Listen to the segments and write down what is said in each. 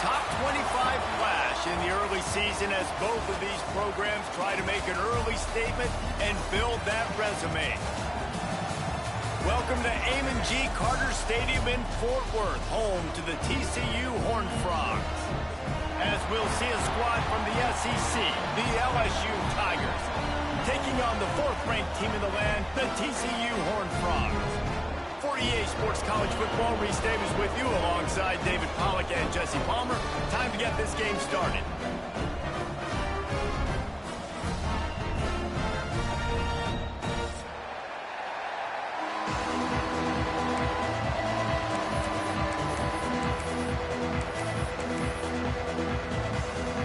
top 25 flash in the early season as both of these programs try to make an early statement and build that resume. Welcome to Amon G. Carter Stadium in Fort Worth, home to the TCU Horned Frogs. As we'll see a squad from the SEC, the LSU Tigers, taking on the fourth-ranked team in the land, the TCU Horned Frogs. For EA Sports College Football, Reese Davis with you alongside David Pollack and Jesse Palmer. Time to get this game started.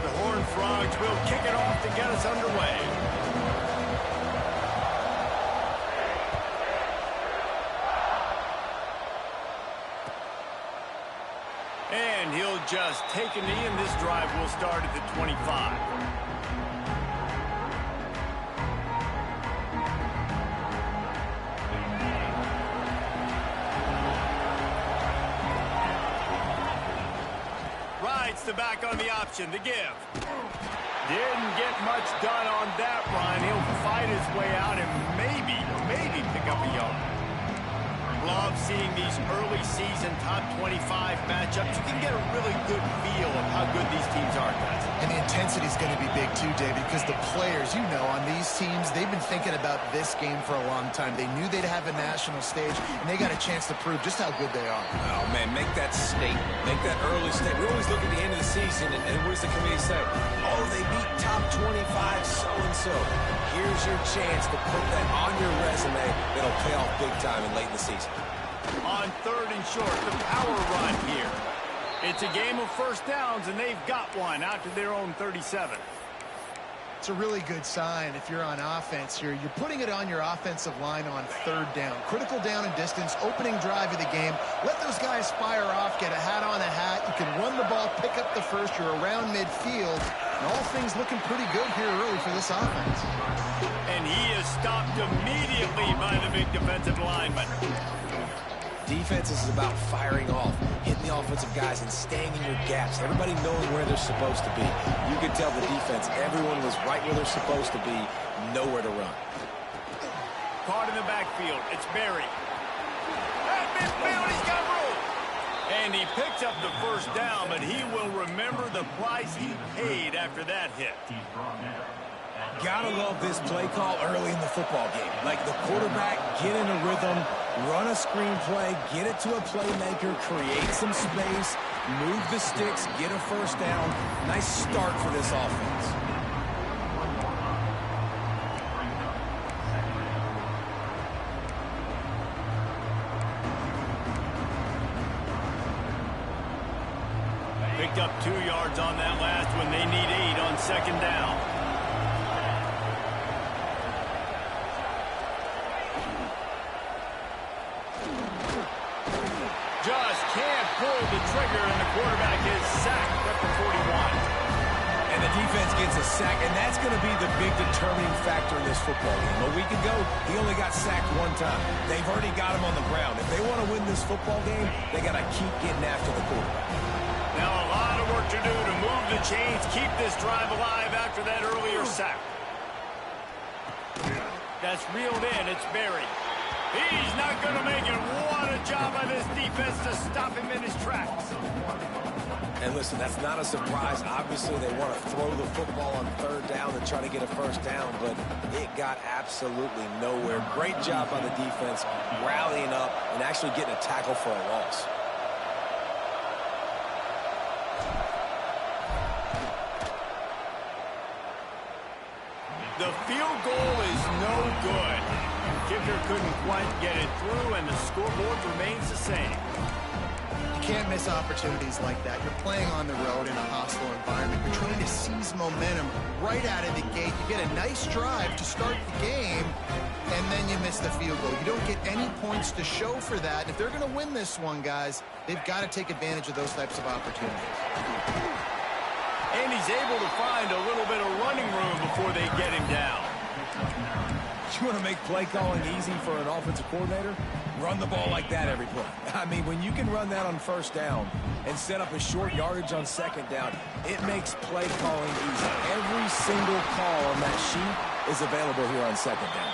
The Horned Frogs will kick it off to get us underway. And he'll just take a knee, and this drive will start at the 25. Rides the back on the option to give. Didn't get much done on that run. He'll fight his way out and maybe pick up a yard. Love seeing these early season top 25 matchups. You can get a really good feel of how good these teams are, guys. And the intensity is going to be big too, David, because the players, you know, on these teams, they've been thinking about this game for a long time. They knew they'd have a national stage, and they got a chance to prove just how good they are. Oh, man, make that statement. Make that early statement. We always look at the end of the season, and what does the committee say? Oh, they beat top 25 so-and-so. Here's your chance to put that on your resume. It'll pay off big time and late in the season. On third and short, the power run here. It's a game of first downs, and they've got one out to their own 37. It's a really good sign if you're on offense here. You're putting it on your offensive line on third down. Critical down and distance, opening drive of the game. Let those guys fire off, get a hat on a hat. You can run the ball, pick up the first. You're around midfield. And all things looking pretty good here early for this offense. And he is stopped immediately by the big defensive lineman. Defense is about firing off, hitting the offensive guys and staying in your gaps. Everybody knowing where they're supposed to be. You can tell the defense, everyone was right where they're supposed to be, nowhere to run. Caught in the backfield, it's Berry. At midfield, he's got room. And he picks up the first down, but he will remember the price he paid after that hit. Gotta love this play call early in the football game. Like the quarterback, get in a rhythm, run a screen play, get it to a playmaker, create some space, move the sticks, get a first down. Nice start for this offense. Picked up 2 yards on that last one. They need 8 on second down. Just can't pull the trigger, and the quarterback is sacked at the 41. And the defense gets a sack, and that's going to be the big determining factor in this football game. A week ago, he only got sacked 1 time. They've already got him on the ground. If they want to win this football game, they got to keep getting after the quarterback. Now a lot of work to do to move the chains, keep this drive alive after that earlier sack. That's reeled in. It's Berry. He's not going to make it. What a job by this defense to stop him in his tracks. And listen, that's not a surprise. Obviously, they want to throw the football on third down and try to get a first down, but it got absolutely nowhere. Great job by the defense, rallying up and actually getting a tackle for a loss. The field goal is no good. Kicker couldn't quite get it through, and the scoreboard remains the same. You can't miss opportunities like that. You're playing on the road in a hostile environment. You're trying to seize momentum right out of the gate. You get a nice drive to start the game, and then you miss the field goal. You don't get any points to show for that. If they're going to win this one, guys, they've got to take advantage of those types of opportunities. And he's able to find a little bit of running room before they get him down. You want to make play calling easy for an offensive coordinator? Run the ball like that every play. I mean, when you can run that on first down and set up a short yardage on second down, it makes play calling easy. Every single call on that sheet is available here on second down.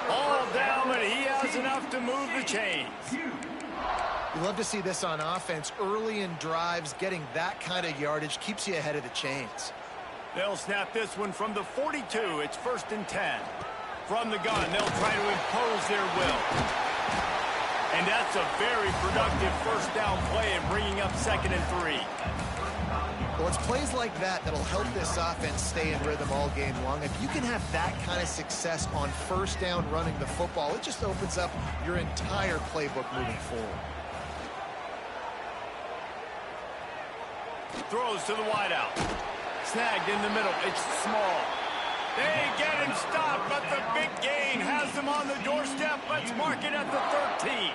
All down, but he has enough to move the chains. You love to see this on offense. Early in drives, getting that kind of yardage keeps you ahead of the chains. They'll snap this one from the 42. It's 1st and 10. From the gun, they'll try to impose their will. And that's a very productive first down play in bringing up 2nd and 3. Well, it's plays like that that'll help this offense stay in rhythm all game long. If you can have that kind of success on first down running the football, it just opens up your entire playbook moving forward. Throws to the wideout. Snagged in the middle. It's small. They get him stopped, but the big gain has them on the doorstep. Let's mark it at the 13.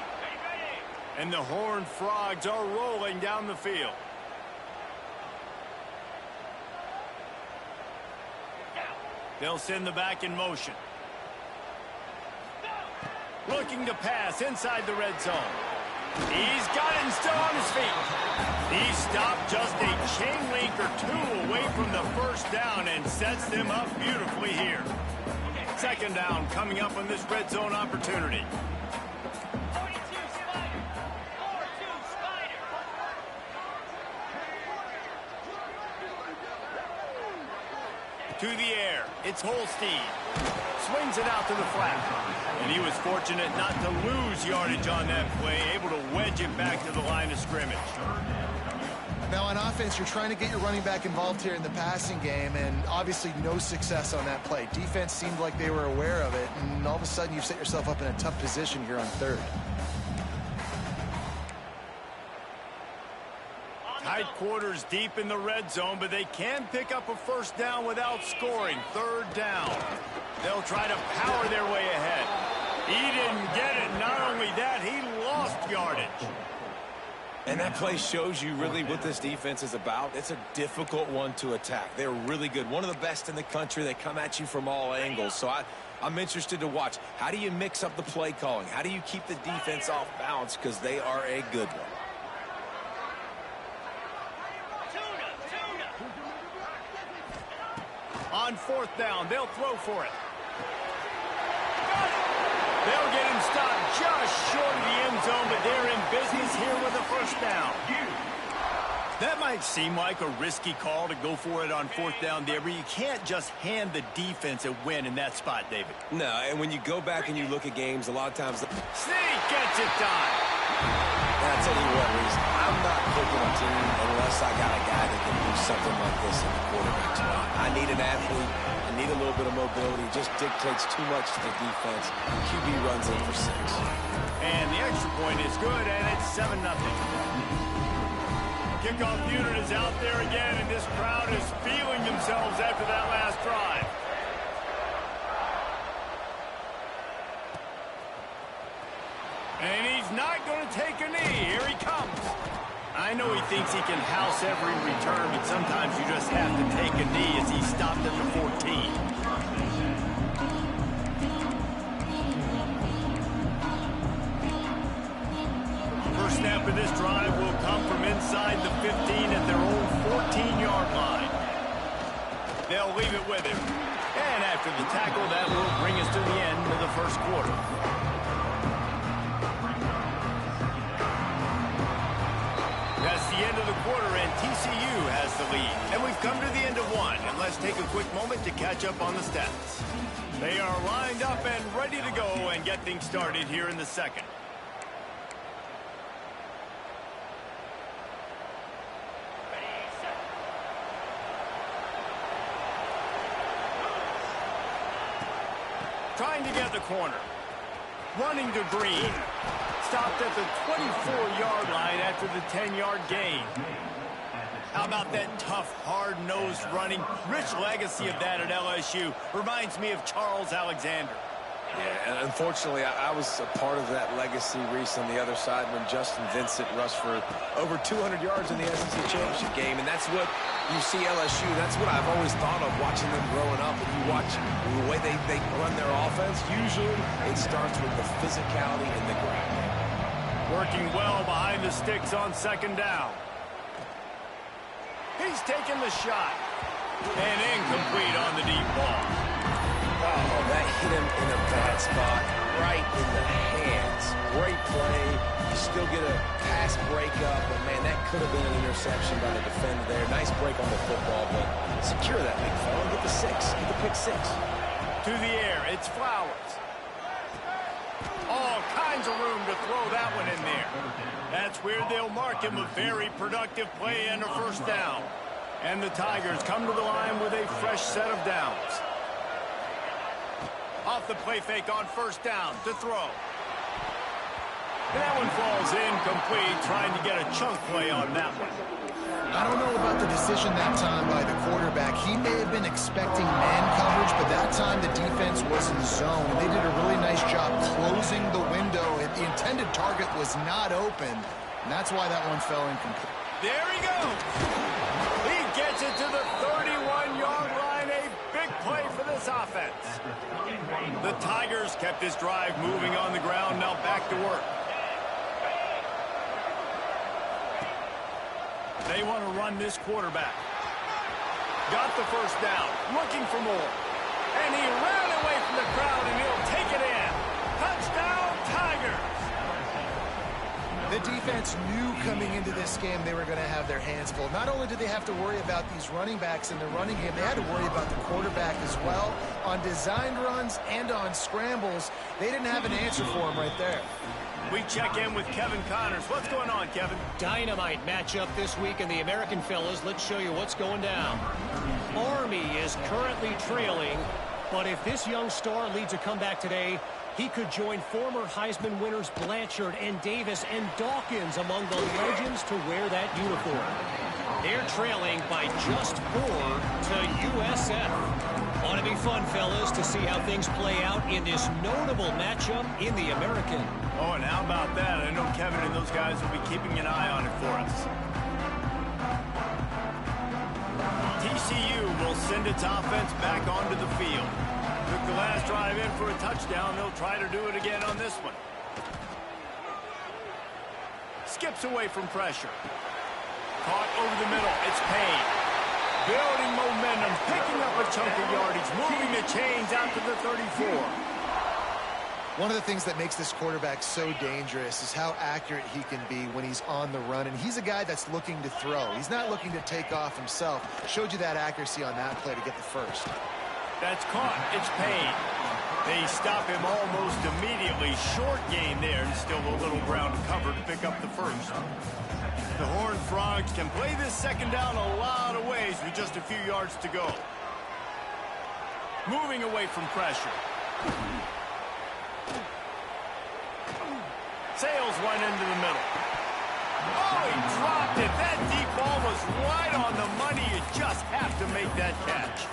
And the Horned Frogs are rolling down the field. They'll send the back in motion. Looking to pass inside the red zone. He's got it and still on his feet. He stopped just a chain link or two away from the first down and sets them up beautifully here. 2nd down coming up on this red zone opportunity. To the air, it's Holstein. Swings it out to the flat. And he was fortunate not to lose yardage on that play, able to wedge it back to the line of scrimmage. Now on offense, you're trying to get your running back involved here in the passing game, and obviously no success on that play. Defense seemed like they were aware of it, and all of a sudden you've set yourself up in a tough position here on 3rd. Tight quarters deep in the red zone, but they can pick up a first down without scoring. 3rd down. They'll try to power their way ahead. He didn't get it. Not only that, he lost yardage. And that play shows you really what this defense is about. It's a difficult one to attack. They're really good. One of the best in the country. They come at you from all angles. So I'm interested to watch. How do you mix up the play calling? How do you keep the defense off balance? Because they are a good one. On 4th down, they'll throw for it. They'll get him stopped just short of the end zone, but they're in business here with a first down. That might seem like a risky call to go for it on 4th down there, but you can't just hand the defense a win in that spot, David. No, and when you go back and you look at games, a lot of times... Sneak gets it done. And I'll tell you what, Reese, I'm not picking a team unless I got a guy that can do something like this in the quarterback spot. I need an athlete. I need a little bit of mobility. It just dictates too much to the defense. QB runs in for 6. And the extra point is good, and it's 7-0. Kickoff unit is out there again, and this crowd is feeling themselves after that last drive. And he's not going to take a knee. Here he comes. I know he thinks he can house every return, but sometimes you just have to take a knee as he stopped at the 14. First snap of this drive will come from inside the 15 at their own 14-yard line. They'll leave it with him. And after the tackle, that will bring us to the end of the first quarter. That's the end of the quarter, and TCU has the lead. And we've come to the end of one, and let's take a quick moment to catch up on the stats. They are lined up and ready to go and get things started here in the second. Trying to get the corner. Running to Green. Stopped at the 24-yard line after the 10-yard gain. How about that tough, hard-nosed running? Rich legacy of that at LSU. Reminds me of Charles Alexander. Yeah, and unfortunately, I was a part of that legacy, Reese, on the other side when Justin Vincent rushed for over 200 yards in the SEC championship game, and that's what you see LSU. That's what I've always thought of watching them growing up. And you watch the way they run their offense, usually it starts with the physicality and the ground game. Working well behind the sticks on second down. He's taking the shot. And incomplete on the deep ball. Oh, that hit him in a bad spot, right in the hands. Great play. You still get a pass breakup, but, man, that could have been an interception by the defender there. Nice break on the football, but secure that big fella. Get the six. Get the pick six. To the air, it's Flowers. All kinds of room to throw that one in there. That's where they'll mark him a very productive play and a first down. And the Tigers come to the line with a fresh set of downs. Off the play fake on first down to throw. That one falls incomplete, trying to get a chunk play on that one. I don't know about the decision that time by the quarterback. He may have been expecting man coverage, but that time the defense was in zone. They did a really nice job closing the window. The intended target was not open, and that's why that one fell incomplete. There he goes. He gets it to the 31-yard line. A big play for this offense. The Tigers kept this drive moving on the ground. Now back to work. They want to run this quarterback. Got the first down. Looking for more. And he ran away from the crowd, and he'll take it in. Touchdown, Tigers. The defense knew coming into this game they were going to have their hands full. Not only did they have to worry about these running backs in the running game, they had to worry about the quarterback as well. On designed runs and on scrambles, they didn't have an answer for him right there. We check in with Kevin Connors. What's going on, Kevin? Dynamite matchup this week in the American Fellas. Let's show you what's going down. Army is currently trailing, but if this young star leads a comeback today, he could join former Heisman winners Blanchard and Davis and Dawkins among the legends to wear that uniform. They're trailing by just 4 to USF. Ought to be fun, fellas, to see how things play out in this notable matchup in the American. Oh, and how about that? I know Kevin and those guys will be keeping an eye on it for us. TCU will send its offense back onto the field. Took the last drive in for a touchdown. They'll try to do it again on this one. Skips away from pressure. Caught over the middle. It's Payne. Building momentum, picking up a chunk of yardage, moving the chains out to the 34. One of the things that makes this quarterback so dangerous is how accurate he can be when he's on the run. And he's a guy that's looking to throw. He's not looking to take off himself. Showed you that accuracy on that play to get the first. That's caught. It's Payne. They stop him almost immediately. Short gain there, and still a little ground cover to pick up the first. The Horned Frogs can play this second down a lot of ways with just a few yards to go. Moving away from pressure. Sales run into the middle. Oh, he dropped it. That deep ball was right on the money. You just have to make that catch.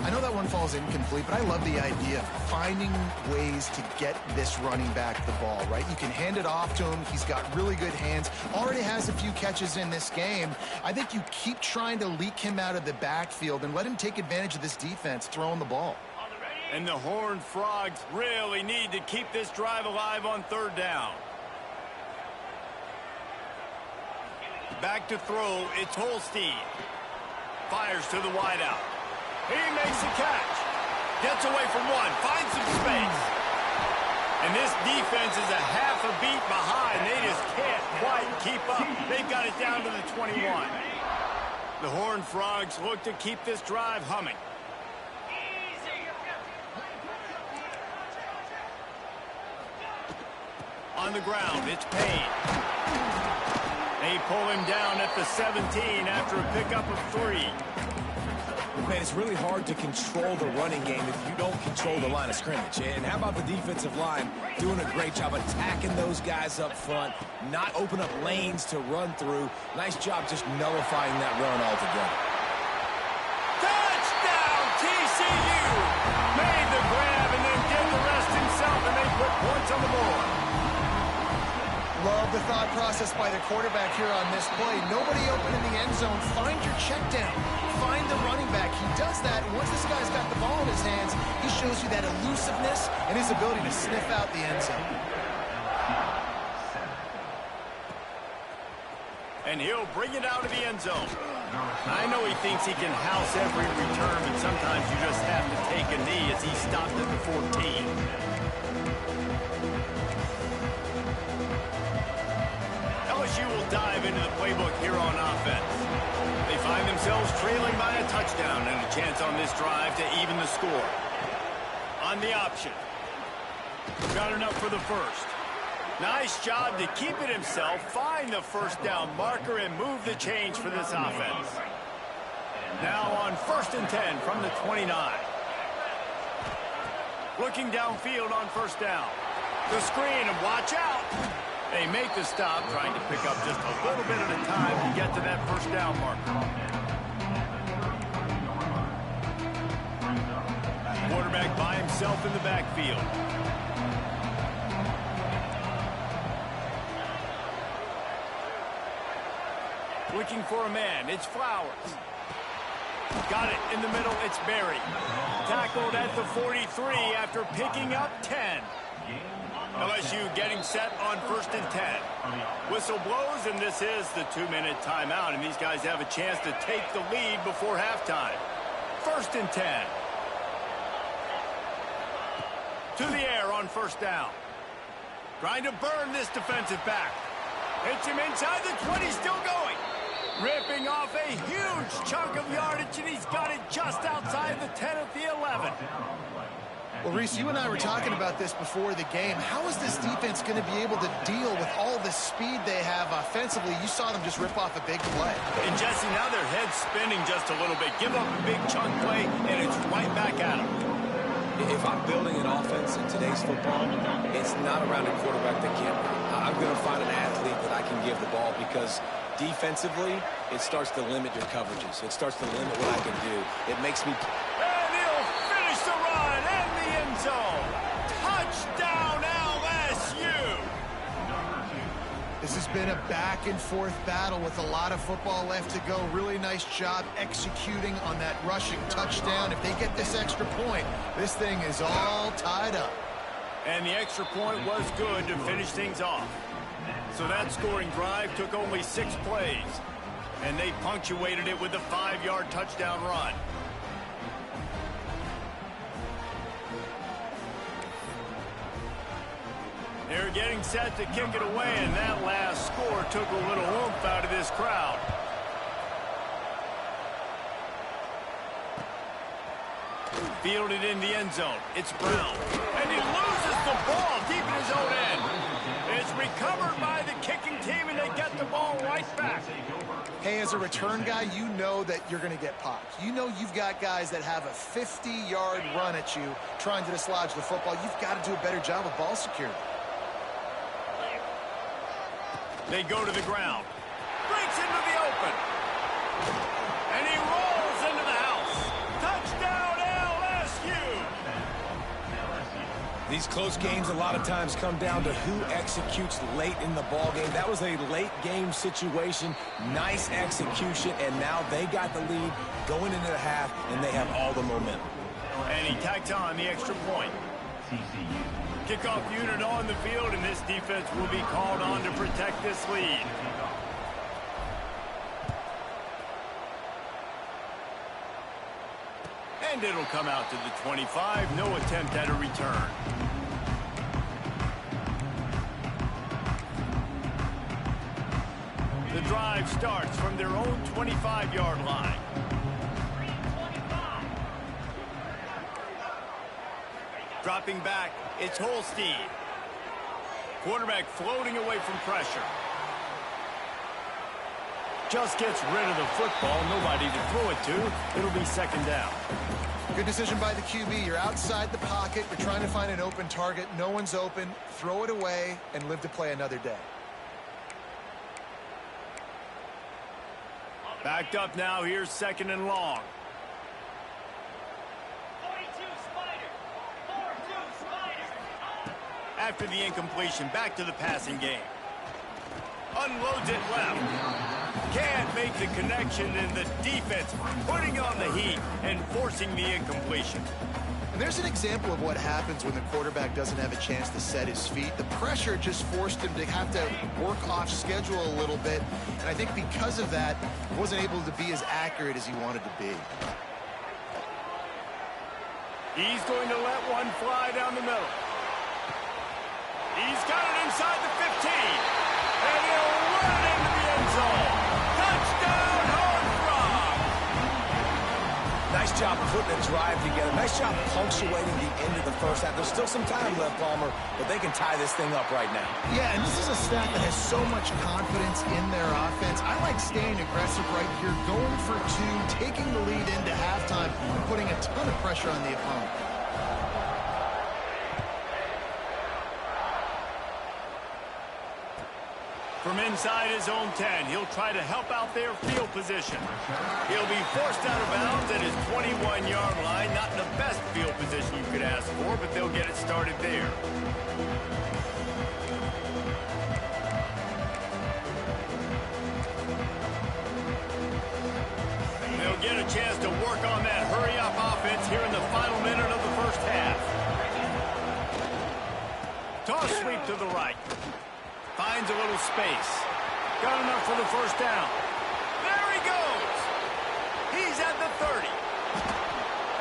I know that one falls incomplete, but I love the idea of finding ways to get this running back the ball, right? You can hand it off to him. He's got really good hands. Already has a few catches in this game. I think you keep trying to leak him out of the backfield and let him take advantage of this defense throwing the ball. And the Horned Frogs really need to keep this drive alive on third down. Back to throw, it's Holstein. Fires to the wideout. He makes a catch. Gets away from one. Finds some space. And this defense is a half a beat behind. They just can't quite keep up. They've got it down to the 21. The Horned Frogs look to keep this drive humming. On the ground, it's Payne. They pull him down at the 17 after a pickup of 3. Man, it's really hard to control the running game if you don't control the line of scrimmage. And how about the defensive line doing a great job attacking those guys up front, not open up lanes to run through. Nice job just nullifying that run altogether. Touchdown, TCU! Made the grab and then did the rest himself. points on the board. Love the thought process by the quarterback here on this play. Nobody open in the end zone. Find your check down. Find the running back. He does that. Once this guy's got the ball in his hands, he shows you that elusiveness and his ability to sniff out the end zone. And he'll bring it out of the end zone. I know he thinks he can house every return, but sometimes you just have to take a knee as he stopped at the 14. LSU will dive into the playbook here on offense. They find themselves trailing by a touchdown and a chance on this drive to even the score. On the option. Got enough for the first. Nice job to keep it himself, find the first down marker, and move the change for this offense. Now on 1st and 10 from the 29. Looking downfield on first down. The screen, and watch out. They make the stop, trying to pick up just a little bit at a time to get to that first down marker. Quarterback by himself in the backfield. Looking for a man, it's Flowers. Got it in the middle, it's Berry. Tackled at the 43 after picking up 10. LSU getting set on 1st and 10. Whistle blows, and this is the 2-minute timeout, and these guys have a chance to take the lead before halftime. 1st and 10. To the air on first down. Trying to burn this defensive back. Hits him inside the 20, still going. Ripping off a huge chunk of yardage, and he's got it just outside the 10 at the 11. Well, Reese, you and I were talking about this before the game. How is this defense going to be able to deal with all the speed they have offensively? You saw them just rip off a big play. And Jesse, now their head's spinning just a little bit. Give up a big chunk play, and it's right back at them. If I'm building an offense in today's football, it's not around a quarterback that can't run. I'm going to find an athlete that I can give the ball, because defensively, it starts to limit your coverages. It starts to limit what I can do. It makes me... And he'll finish the run and the end zone. Touchdown, LSU! This has been a back-and-forth battle with a lot of football left to go. Really nice job executing on that rushing touchdown. If they get this extra point, this thing is all tied up. And the extra point was good to finish things off. So that scoring drive took only 6 plays, and they punctuated it with a 5-yard touchdown run. They're getting set to kick it away, and that last score took a little oomph out of this crowd. Fielded in the end zone. It's Brown. And he loses the ball deep in his own end. It's recovered by the kicking team, and they get the ball right back. Hey, as a return guy, you know that you're going to get popped. You know you've got guys that have a 50-yard run at you trying to dislodge the football. You've got to do a better job of ball security. They go to the ground. Breaks into the open. And he rolls into the house. Touchdown, LSU! These close games a lot of times come down to who executes late in the ball game. That was a late game situation. Nice execution, and now they got the lead going into the half, and they have all the momentum. And he tacked on the extra point. Kickoff unit on the field, and this defense will be called on to protect this lead. And it'll come out to the 25. No attempt at a return. The drive starts from their own 25-yard line. Dropping back, it's Holstein. Quarterback floating away from pressure. Just gets rid of the football. Nobody to throw it to. It'll be second down. Good decision by the QB. You're outside the pocket. You're trying to find an open target. No one's open. Throw it away and live to play another day. Backed up now. Here's second and long. After the incompletion, back to the passing game. Unloads it left. Can't make the connection, and the defense putting on the heat and forcing the incompletion. And there's an example of what happens when the quarterback doesn't have a chance to set his feet. The pressure just forced him to have to work off schedule a little bit. And I think because of that, he wasn't able to be as accurate as he wanted to be. He's going to let one fly down the middle. He's got it inside the 15. And he'll run it into the end zone. Touchdown, Horned Frogs! Nice job putting a drive together. Nice job punctuating the end of the first half. There's still some time left, Palmer, but they can tie this thing up right now. Yeah, and this is a staff that has so much confidence in their offense. I like staying aggressive right here, going for two, taking the lead into halftime, and putting a ton of pressure on the opponent. From inside his own 10, he'll try to help out their field position. He'll be forced out of bounds at his 21-yard line. Not the best field position you could ask for, but they'll get it started there. They'll get a chance to work on that hurry-up offense here in the final minute of the first half. Toss sweep to the right. Finds a little space. Got enough for the first down. There he goes. He's at the 30.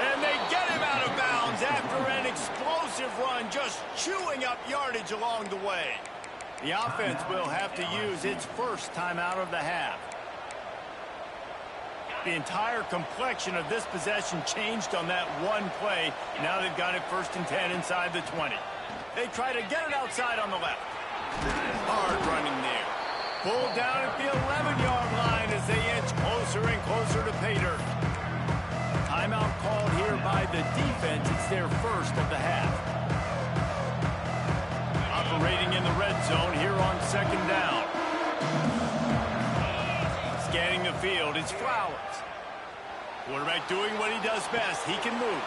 And they get him out of bounds after an explosive run, just chewing up yardage along the way. The offense will have to use its first timeout of the half. The entire complexion of this possession changed on that one play. Now they've got it 1st and 10 inside the 20. They try to get it outside on the left. Hard running there. Pulled down at the 11-yard line as they inch closer and closer to pay dirt. Timeout called here by the defense. It's their first of the half. Operating in the red zone here on 2nd down. Scanning the field, it's Flowers. Quarterback doing what he does best. He can move.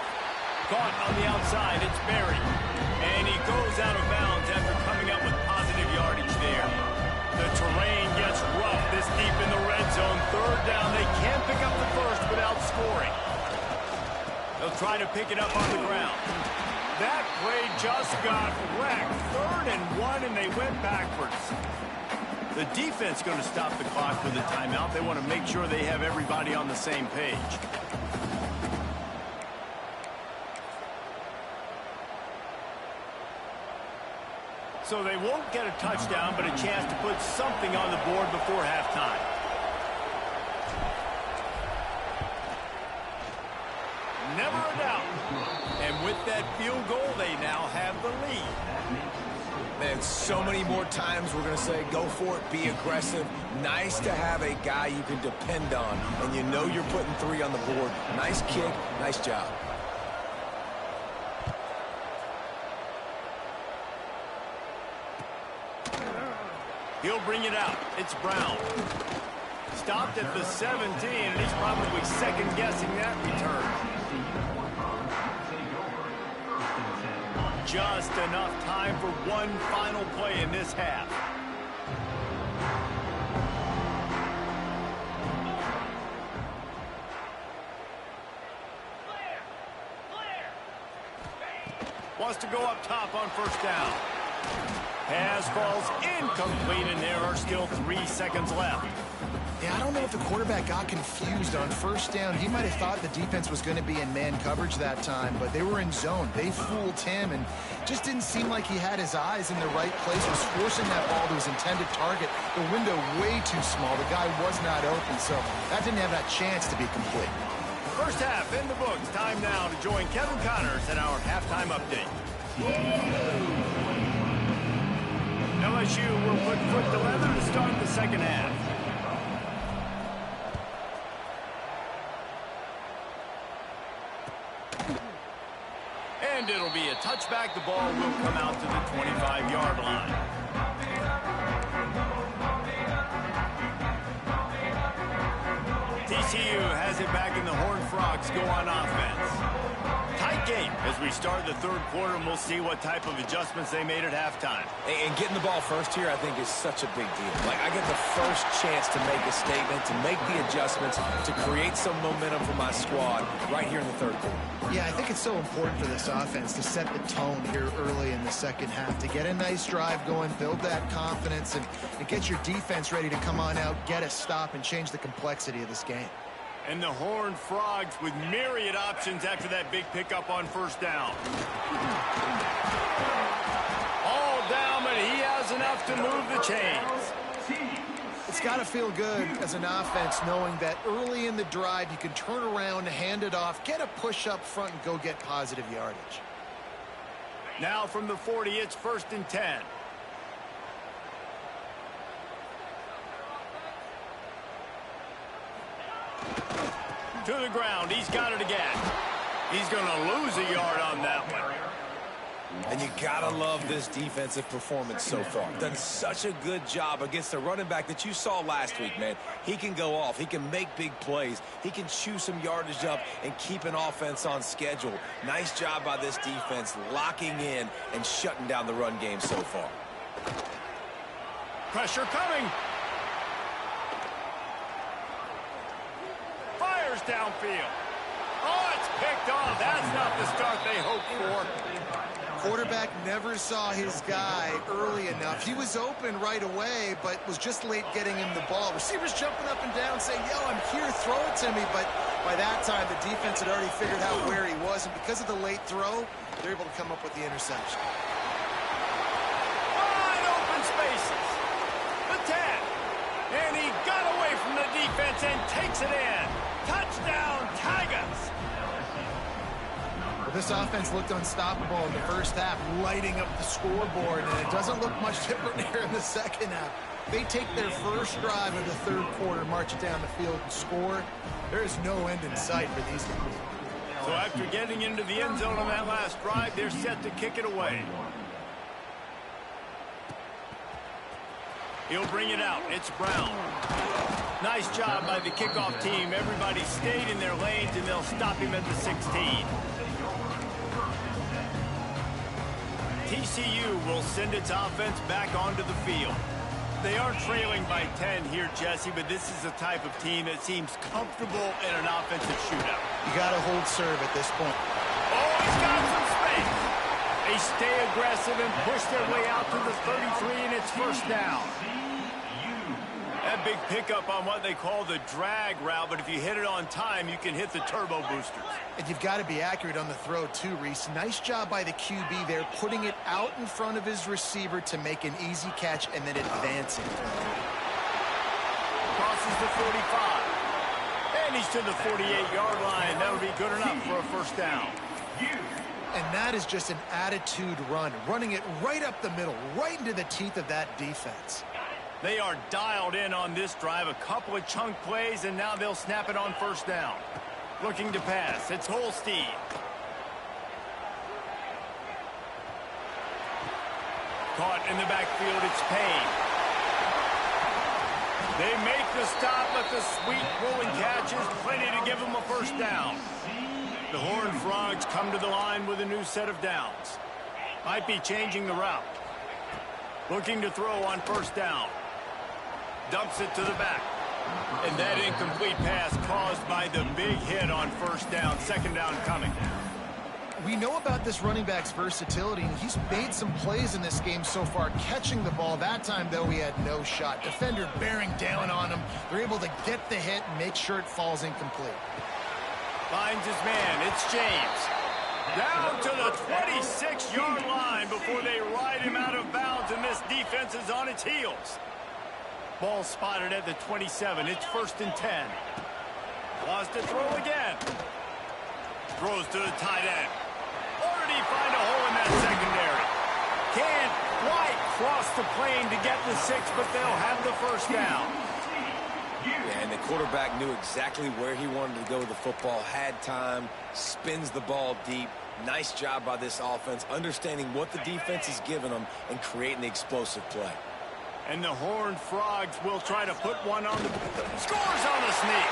Caught on the outside, it's Berry. And he goes out of bounds after coming up with positive yardage there. The terrain gets rough this deep in the red zone. 3rd down, they can't pick up the first without scoring. They'll try to pick it up on the ground. That play just got wrecked. 3rd and 1, and they went backwards. The defense going to stop the clock with a timeout. They want to make sure they have everybody on the same page. So they won't get a touchdown, but a chance to put something on the board before halftime. Never a doubt. And with that field goal, they now have the lead. Man, so many more times we're going to say, go for it, be aggressive. Nice to have a guy you can depend on, and you know you're putting 3 on the board. Nice kick, nice job. He'll bring it out. It's Brown. Stopped at the 17, and he's probably second-guessing that return. Just enough time for one final play in this half. Wants to go up top on 1st down. Pass falls incomplete, and there are still 3 seconds left. Yeah, I don't know if the quarterback got confused on 1st down. He might have thought the defense was going to be in man coverage that time, but they were in zone. They fooled him, and just didn't seem like he had his eyes in the right place. Was forcing that ball to his intended target. The window way too small. The guy was not open, so that didn't have that chance to be complete. First half in the books. Time now to join Kevin Connors in our halftime update. LSU will put foot to leather to start the 2nd half. And it'll be a touchback. The ball will come out to the 25-yard line. TCU has it back, in the Horned Frogs go on offense. Tight game as we start the third quarter, and we'll see what type of adjustments they made at halftime. And getting the ball first here, I think, is such a big deal. Like, I get the first chance to make a statement, to make the adjustments, to create some momentum for my squad right here in the third quarter. Yeah, I think it's so important for this offense to set the tone here early in the second half, to get a nice drive going, build that confidence, and get your defense ready to come on out, get a stop, and change the complexity of this game. And the Horned Frogs with myriad options after that big pickup on first down. All down, but he has enough to move the chains. It's got to feel good as an offense knowing that early in the drive you can turn around, hand it off, get a push up front, and go get positive yardage. Now from the 40, it's 1st and 10. To the ground. He's got it again. He's going to lose a yard on that one. And you got to love this defensive performance so far. Done such a good job against the running back that you saw last week, man. He can go off. He can make big plays. He can chew some yardage up and keep an offense on schedule. Nice job by this defense locking in and shutting down the run game so far. Pressure coming. Fires downfield. Oh, it's picked off. That's not the start they hoped for. Quarterback never saw his guy early enough. He was open right away, but was just late getting him the ball. Receivers jumping up and down saying, yo, I'm here, throw it to me. But by that time, the defense had already figured out where he was. And because of the late throw, they're able to come up with the interception. Wide open spaces. The 10. And he got away from the defense and takes it in. Touchdown, Tigers. This offense looked unstoppable in the first half, lighting up the scoreboard, and it doesn't look much different here in the second half. They take their first drive of the third quarter, march it down the field, and score. There is no end in sight for these guys. So after getting into the end zone on that last drive, they're set to kick it away. He'll bring it out. It's Brown. Nice job by the kickoff team. Everybody stayed in their lanes, and they'll stop him at the 16. TCU will send its offense back onto the field. They are trailing by 10 here, Jesse, but this is the type of team that seems comfortable in an offensive shootout. You got to hold serve at this point. Oh, he's got some space. They stay aggressive and push their way out to the 33, and it's first down. That big pickup on what they call the drag route, but if you hit it on time, you can hit the turbo boosters. And you've got to be accurate on the throw, too, Reese. Nice job by the QB there, putting it out in front of his receiver to make an easy catch and then advancing. Crosses the 45. And he's to the 48-yard line. That would be good enough for a first down. And that is just an attitude run, running it right up the middle, right into the teeth of that defense. They are dialed in on this drive. A couple of chunk plays, and now they'll snap it on first down. Looking to pass. It's Holstein. Caught in the backfield. It's Payne. They make the stop, but the sweet rolling catch is plenty to give them a first down. The Horned Frogs come to the line with a new set of downs. Might be changing the route. Looking to throw on first down. Dumps it to the back. And that incomplete pass caused by the big hit on first down. Second down coming. We know about this running back's versatility, and he's made some plays in this game so far, catching the ball. That time, though, he had no shot. Defender bearing down on him. They're able to get the hit and make sure it falls incomplete. Finds his man. It's James. Down to the 26-yard line before they ride him out of bounds, and this defense is on its heels. Ball spotted at the 27. It's 1st and 10. Lost to throw again. Throws to the tight end. Or did he find a hole in that secondary? Can't quite cross the plane to get the 6, but they'll have the first down. Yeah, and the quarterback knew exactly where he wanted to go with the football, had time, spins the ball deep. Nice job by this offense, understanding what the defense is giving them and creating the explosive play. And the Horned Frogs will try to put one on the scores on the sneak.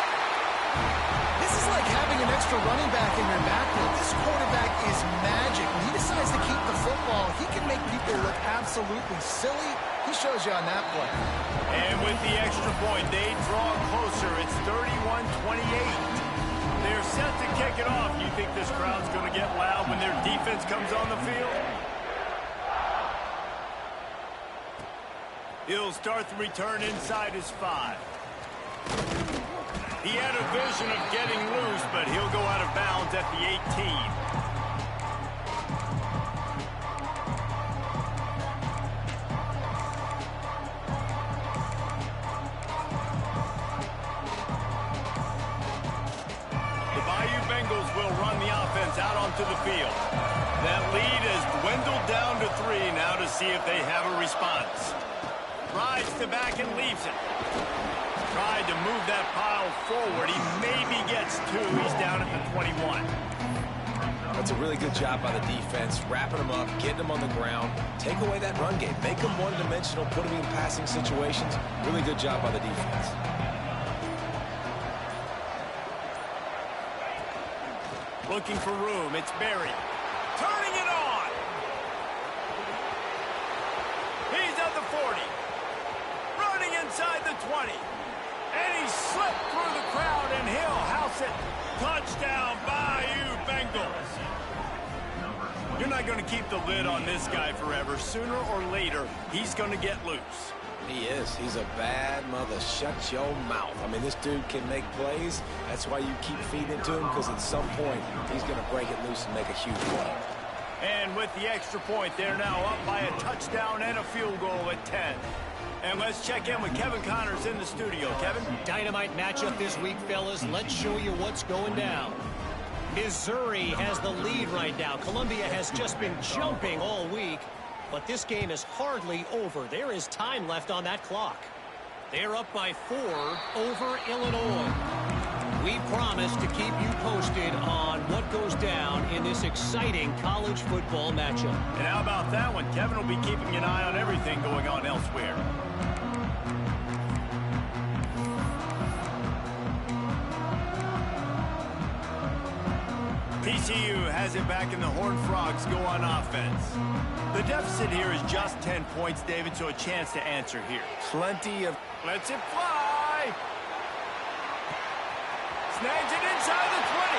This is like having an extra running back in your backfield. This quarterback is magic. When he decides to keep the football, he can make people look absolutely silly. He shows you on that play. And with the extra point, they draw closer. It's 31-28. They're set to kick it off. You think this crowd's going to get loud when their defense comes on the field? He'll start the return inside his 5. He had a vision of getting loose, but he'll go out of bounds at the 18. Out onto the field. That lead has dwindled down to 3 now to see if they have a response. Rides the back and leaves it. Tried to move that pile forward. He maybe gets 2. He's down at the 21. That's a really good job by the defense, wrapping them up, getting them on the ground. Take away that run game. Make them one-dimensional, put them in passing situations. Really good job by the defense. Looking for room. It's Barry. Turning it on. He's at the 40. Running inside the 20. And he slipped through the crowd, and he'll house it. Touchdown, Bayou Bengals. You're not going to keep the lid on this guy forever. Sooner or later, he's going to get loose. He is. He's a bad mother. Shut your mouth. I mean, this dude can make plays. That's why you keep feeding it to him, because at some point, he's going to break it loose and make a huge play. And with the extra point, they're now up by a touchdown and a field goal at 10. And let's check in with Kevin Connors in the studio. Kevin? Dynamite matchup this week, fellas. Let's show you what's going down. Missouri has the lead right now. Columbia has just been jumping all week. But this game is hardly over. There is time left on that clock. They're up by 4 over Illinois. We promise to keep you posted on what goes down in this exciting college football matchup. And how about that one? Kevin will be keeping an eye on everything going on elsewhere. TCU has it back and the Horned Frogs go on offense. The deficit here is just 10 points, David, so a chance to answer here. Plenty of... Lets it fly. Snags it inside the 20.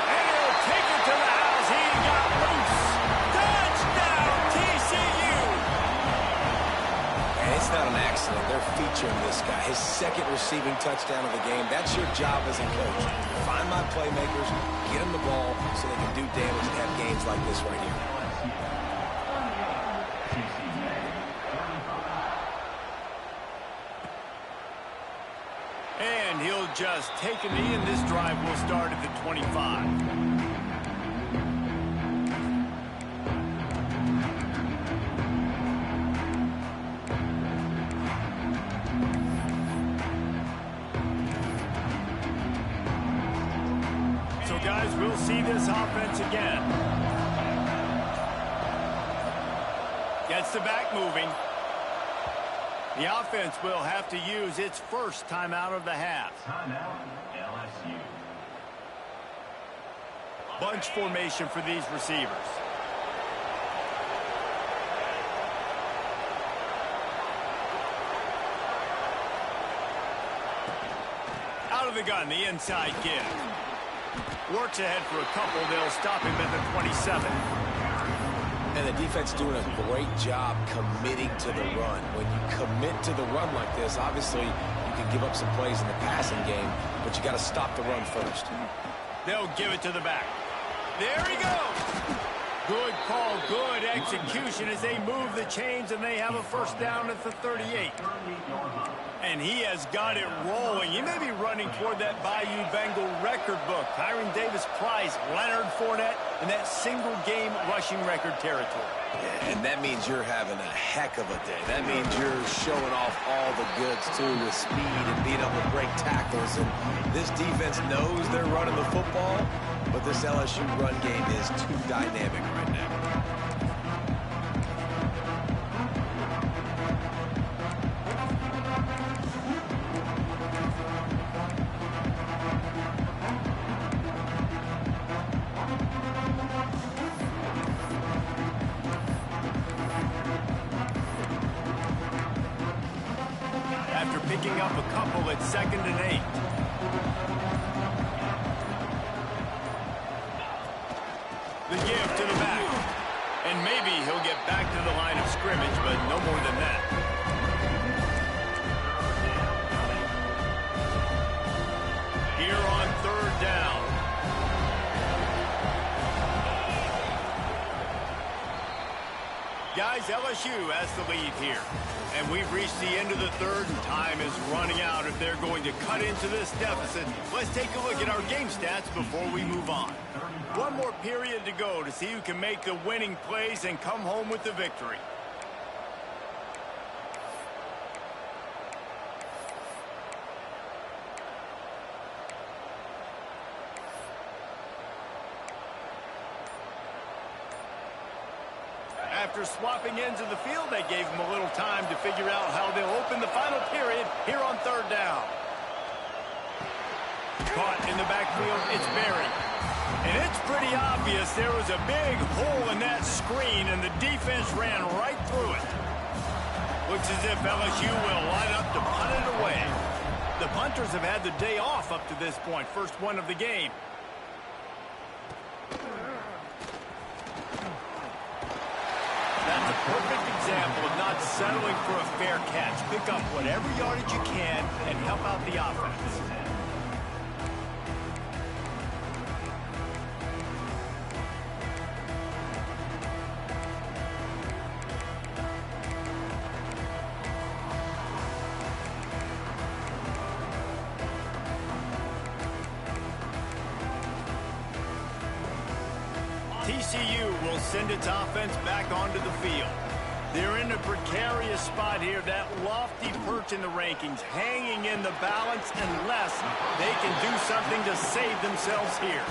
And he'll take it to the house. He got loose. Touchdown, TCU. And it's not an accident. They're featuring this guy. His second receiving touchdown of the game. That's your job as a coach. Find my playmakers, get them the ball so they can do damage and have games like this right here. And he'll just take a knee, and this drive will start at the 25. Guys, we'll see this offense again. Gets the back moving. The offense will have to use its first timeout of the half. Timeout, LSU. Bunch formation for these receivers. Out of the gun, the inside give. Works ahead for a couple. They'll stop him at the 27. And the defense doing a great job committing to the run. When you commit to the run like this, obviously you can give up some plays in the passing game, but you got to stop the run first. They'll give it to the back. There he goes. Good call, good execution as they move the chains, and they have a first down at the 38. And he has got it rolling. He may be running toward that Bayou Bengal record book. Kyron Davis-Price, Leonard Fournette, in that single-game rushing record territory. Yeah, and that means you're having a heck of a day. That means you're showing off all the goods, too, with speed and being able to break tackles. And this defense knows they're running the football, but this LSU run game is too dynamic right now. picking up a couple at 2nd and 8. The give to the back. And maybe he'll get back to the line of scrimmage, but no more than that. Here on 3rd down. Guys, LSU has the lead here. And we've reached the end of the 3rd, and time is running out if they're going to cut into this deficit. Let's take a look at our game stats before we move on. One more period to go to see who can make the winning plays and come home with the victory. After swapping ends of the field, they gave him a little time to figure out how they'll open the final period here on 3rd down. Caught in the backfield, it's Berry. And it's pretty obvious there was a big hole in that screen, and the defense ran right through it. Looks as if LSU will line up to punt it away. The punters have had the day off up to this point, first one of the game. That's a perfect example of not settling for a fair catch. Pick up whatever yardage you can and help out the offense. TCU will send its offense back onto the field. They're in a precarious spot here, that lofty perch in the rankings, hanging in the balance unless they can do something to save themselves here.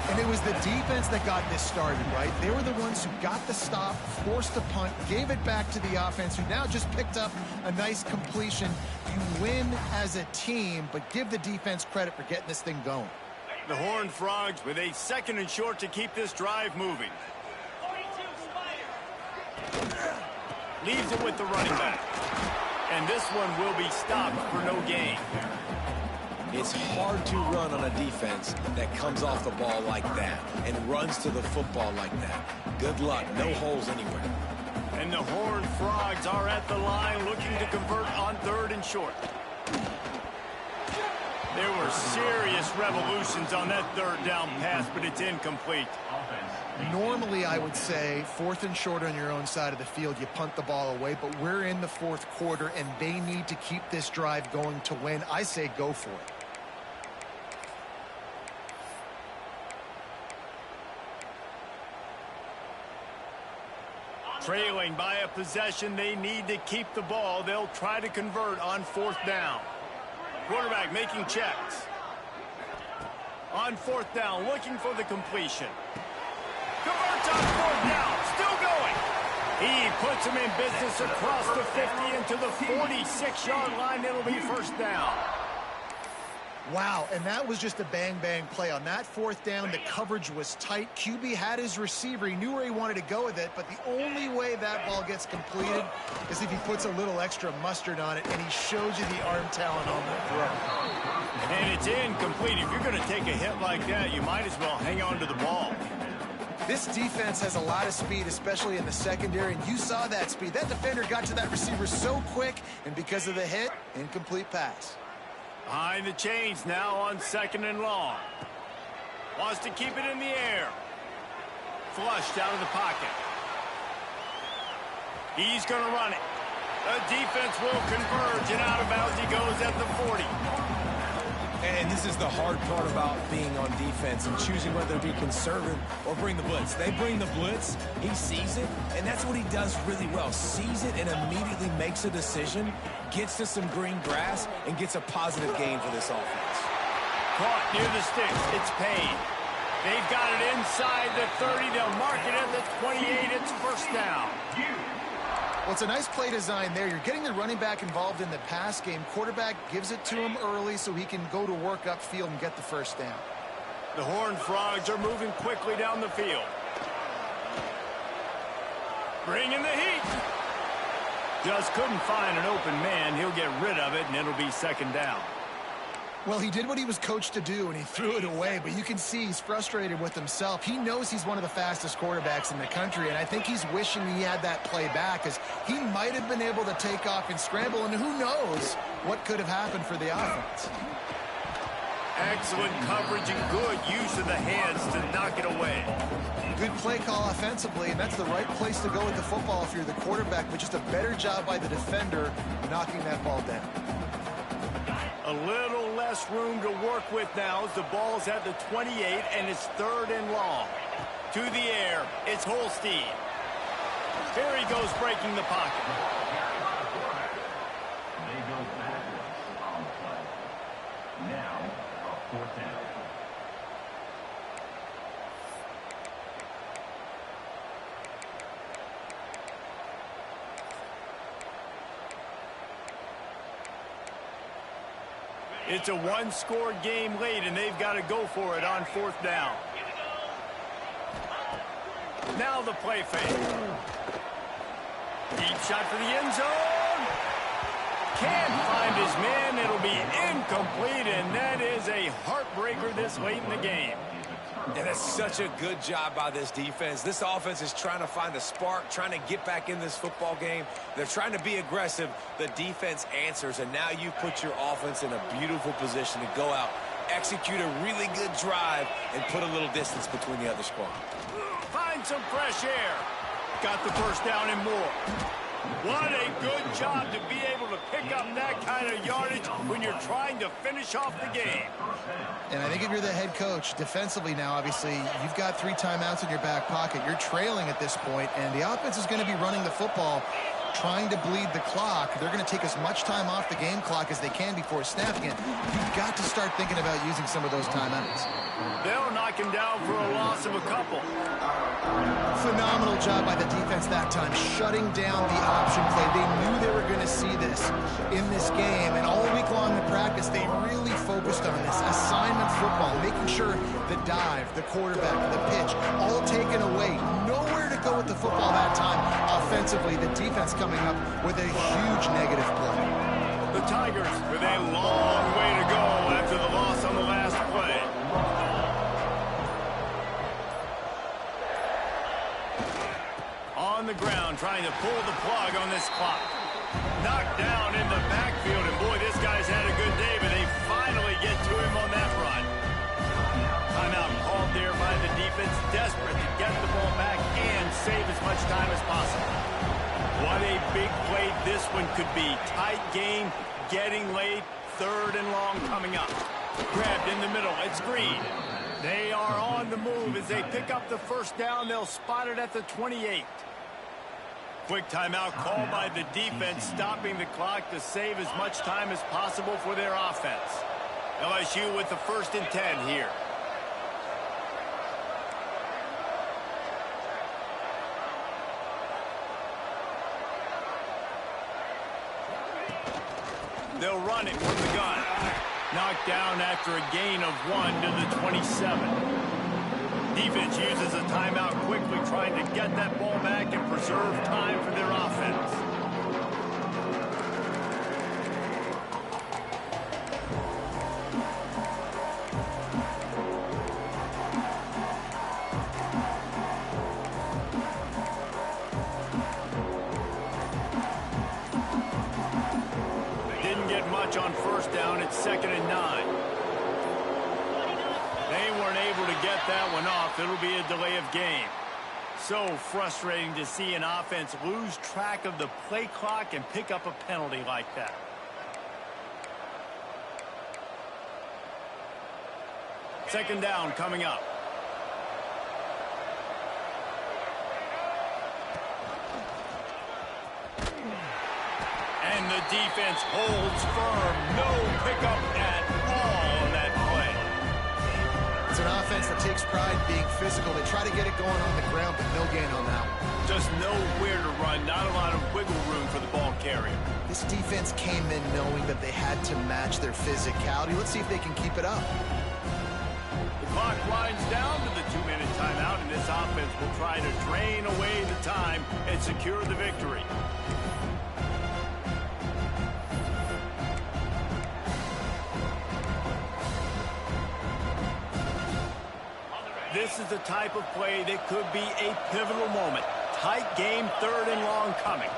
And it was the defense that got this started, right? They were the ones who got the stop, forced the punt, gave it back to the offense, who now just picked up a nice completion. You win as a team, but give the defense credit for getting this thing going. The Horned Frogs with a 2nd and short to keep this drive moving. Leaves it with the running back. And this one will be stopped for no gain. It's hard to run on a defense that comes off the ball like that and runs to the football like that. Good luck. No holes anywhere. And the Horned Frogs are at the line looking to convert on 3rd and short. There were serious revolutions on that 3rd down pass, but it's incomplete. Normally, I would say 4th and short on your own side of the field, you punt the ball away, but we're in the 4th quarter, and they need to keep this drive going to win. I say go for it. Trailing by a possession, they need to keep the ball. They'll try to convert on 4th down. Quarterback making checks. On 4th down, looking for the completion. Converts on 4th down, still going. He puts him in business across the 50 into the 46-yard line. It'll be 1st down. Wow, and that was just a bang-bang play. On that 4th down, the coverage was tight. QB had his receiver. He knew where he wanted to go with it, but the only way that ball gets completed is if he puts a little extra mustard on it, and he shows you the arm talent on the throw. And it's incomplete. If you're going to take a hit like that, you might as well hang on to the ball. This defense has a lot of speed, especially in the secondary, and you saw that speed. That defender got to that receiver so quick, and because of the hit, incomplete pass. Behind the chains now on 2nd and long. Wants to keep it in the air. Flushed out of the pocket. He's going to run it. The defense will converge, and out of bounds he goes at the 40. And this is the hard part about being on defense and choosing whether to be conservative or bring the blitz. They bring the blitz, he sees it, and that's what he does really well. Sees it and immediately makes a decision, gets to some green grass, and gets a positive gain for this offense. Caught near the sticks. It's Payne. They've got it inside the 30. They'll mark it at the 28. It's 1st down. Well, it's a nice play design there. You're getting the running back involved in the pass game. Quarterback gives it to him early so he can go to work upfield and get the 1st down. The Horned Frogs are moving quickly down the field. Bringing the heat. Just couldn't find an open man. He'll get rid of it, and it'll be second down. Well, he did what he was coached to do, and he threw it away, but you can see he's frustrated with himself. He knows he's one of the fastest quarterbacks in the country, and I think he's wishing he had that play back, because he might have been able to take off and scramble, and who knows what could have happened for the offense. Excellent coverage and good use of the hands to knock it away. Good play call offensively, and that's the right place to go with the football if you're the quarterback, but just a better job by the defender knocking that ball down. A little less room to work with now as the ball's at the 28 and it's third and long. To the air, it's Holstein. Here he goes breaking the pocket. They go backwards on the play. Now, a fourth down. It's a one-score game late, and they've got to go for it on fourth down. Now the play fake. Deep shot for the end zone. Can't find his man. It'll be incomplete, and that is a heartbreaker this late in the game. And that's such a good job by this defense. This offense is trying to find a spark, trying to get back in this football game. They're trying to be aggressive. The defense answers, and now you put your offense in a beautiful position to go out, execute a really good drive, and put a little distance between the other squad. Find some fresh air. Got the first down and more. What a good job to be able to pick up that kind of yardage when you're trying to finish off the game. And I think if you're the head coach, defensively now, obviously, you've got 3 timeouts in your back pocket. You're trailing at this point, and the offense is going to be running the football, trying to bleed the clock. They're going to take as much time off the game clock as they can before snapping it. You've got to start thinking about using some of those timeouts. They'll knock him down for a loss of a couple. Phenomenal job by the defense that time, shutting down the option play. They knew they were going to see this in this game, and all week long in practice, they really focused on this assignment football, making sure the dive, the quarterback, the pitch, all taken away. Nowhere to go with the football that time. Offensively, the defense coming up with a huge negative play. The Tigers with a long way to go after the loss on the last play. On the ground, trying to pull the plug on this clock. Knocked down in the backfield, and boy, this guy's had a good day, but they finally get to him on that run. Timeout called there by the defense, desperate to get the ball back and save as much time as possible. What a big play this one could be. Tight game, getting late, third and long coming up. Grabbed in the middle, it's Green. They are on the move as they pick up the first down. They'll spot it at the 28. Quick timeout called by the defense, stopping the clock to save as much time as possible for their offense. LSU with the 1st and 10 here. They'll run it from the gun. Knocked down after a gain of 1 to the 27. Defense uses a timeout quickly, trying to get that ball back and preserve time for their offense. Didn't get much on first down. It's 2nd and 9. They weren't able to get that one off. It'll be a delay of game. So frustrating to see an offense lose track of the play clock and pick up a penalty like that. Second down coming up. And the defense holds firm. No pickup at all on that play. It's an offense that takes pride in being physical. They try to get it going on the ground, but no gain on that one. Just nowhere to run. Not a lot of wiggle room for the ball carrier. This defense came in knowing that they had to match their physicality. Let's see if they can keep it up. The clock winds down to the 2-minute timeout, and this offense will try to drain away the time and secure the victory. This is the type of play that could be a pivotal moment. Tight game, 3rd and long coming.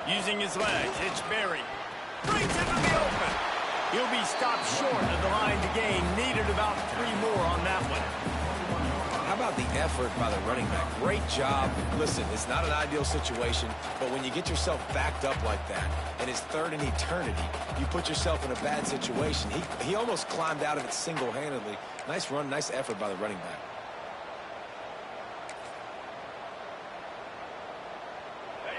Using his legs, it's Berry. Brings it to the open. He'll be stopped short of the line to gain. Needed about 3 more on that one. How about the effort by the running back? Great job. Listen, it's not an ideal situation, but when you get yourself backed up like that, and it's 3rd and eternity, you put yourself in a bad situation. He almost climbed out of it single-handedly. Nice run, nice effort by the running back.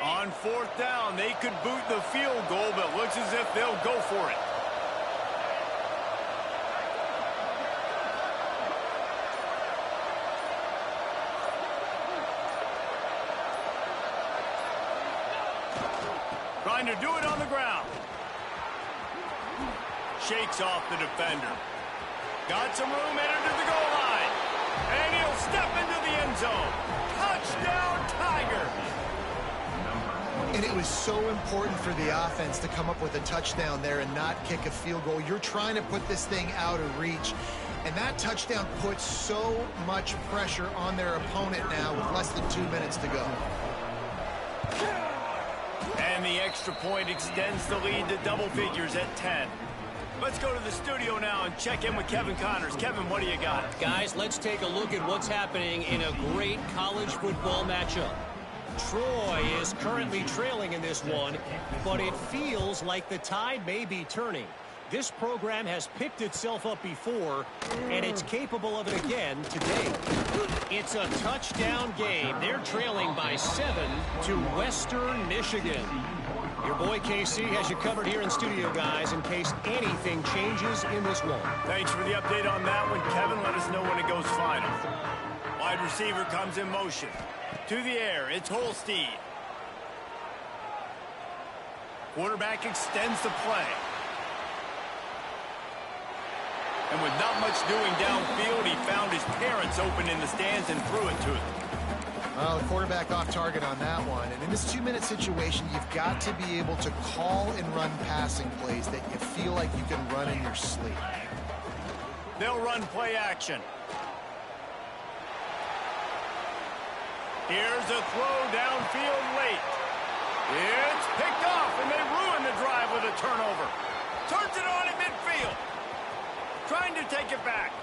On 4th down, they could boot the field goal, but looks as if they'll go for it. Trying to do it on the ground. Shakes off the defender. Got some room headed to the goal line. And he'll step into the end zone. Touchdown, Tigers! And it was so important for the offense to come up with a touchdown there and not kick a field goal. You're trying to put this thing out of reach. And that touchdown puts so much pressure on their opponent now with less than 2 minutes to go. And the extra point extends the lead to double figures at 10. Let's go to the studio now and check in with Kevin Connors. Kevin, what do you got? Guys, let's take a look at what's happening in a great college football matchup. Troy is currently trailing in this one, but it feels like the tide may be turning. This program has picked itself up before, and it's capable of it again today. It's a touchdown game. They're trailing by 7 to Western Michigan. Your boy KC has you covered here in studio, guys, in case anything changes in this one. Thanks for the update on that one, Kevin. Let us know when it goes final. Wide receiver comes in motion. To the air, it's Holstein. Quarterback extends the play. And with not much doing downfield, he found his parents open in the stands and threw it to them. Well, the quarterback off target on that one. And in this 2-minute situation, you've got to be able to call and run passing plays that you feel like you can run in your sleep. They'll run play action. Here's a throw downfield late. It's picked off, and they ruin the drive with a turnover. Turns it on in midfield. Trying to take it back.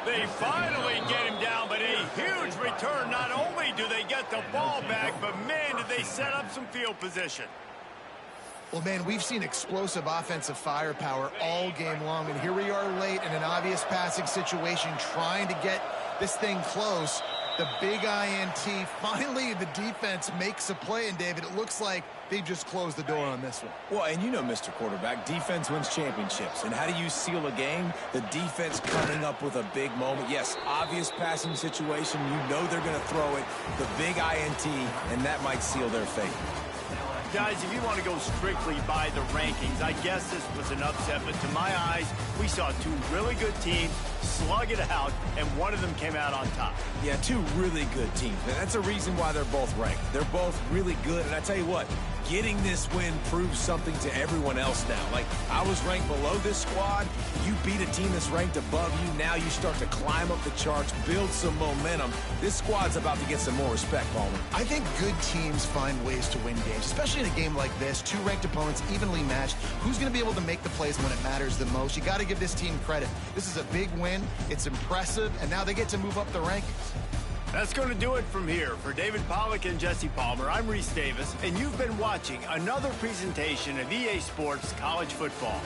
They finally get him down, but a huge return. Not only do they get the ball back, but man, did they set up some field position. Well, man, we've seen explosive offensive firepower all game long, and here we are late in an obvious passing situation trying to get this thing close. The big INT. Finally, the defense makes a play, and David, it looks like they just closed the door on this one. Well, and you know, Mr. Quarterback, defense wins championships. And how do you seal a game? The defense coming up with a big moment. Yes, obvious passing situation. You know they're going to throw it. The big INT, and that might seal their fate. Guys, if you want to go strictly by the rankings, I guess this was an upset, but to my eyes, we saw 2 really good teams slug it out, and one of them came out on top. Yeah, 2 really good teams. And that's a reason why they're both ranked. They're both really good, and I tell you what, getting this win proves something to everyone else now. Like, I was ranked below this squad. You beat a team that's ranked above you. Now you start to climb up the charts, build some momentum. This squad's about to get some more respect, Palmer. I think good teams find ways to win games, especially in a game like this. 2 ranked opponents, evenly matched. Who's going to be able to make the plays when it matters the most? You got to give this team credit. This is a big win. It's impressive, and now they get to move up the rankings. That's going to do it from here. For David Pollack and Jesse Palmer, I'm Reese Davis, and you've been watching another presentation of EA Sports College Football.